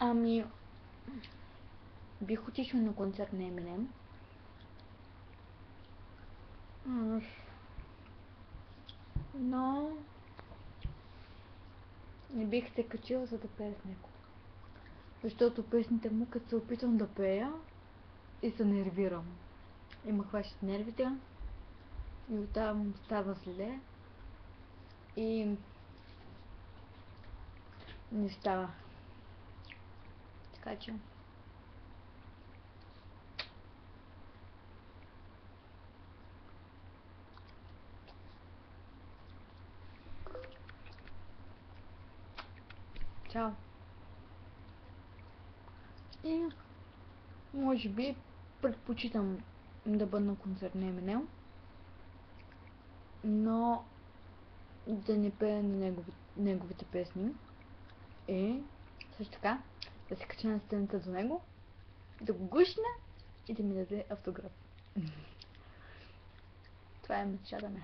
Ами, бих отишла на концерт на Eminem. Но не бих се качила за да пея с него. Защото песните му, като се опитвам да пея и се нервирам. И ме хващат нервите и оттам става зле и не става. Така че чао. И може би предпочитам да бъда на концерт на Eminem, но да не пея на неговите песни. И също така да се кача на сцената до него, да го гушна и да ми даде автограф. Това е мечтата ми.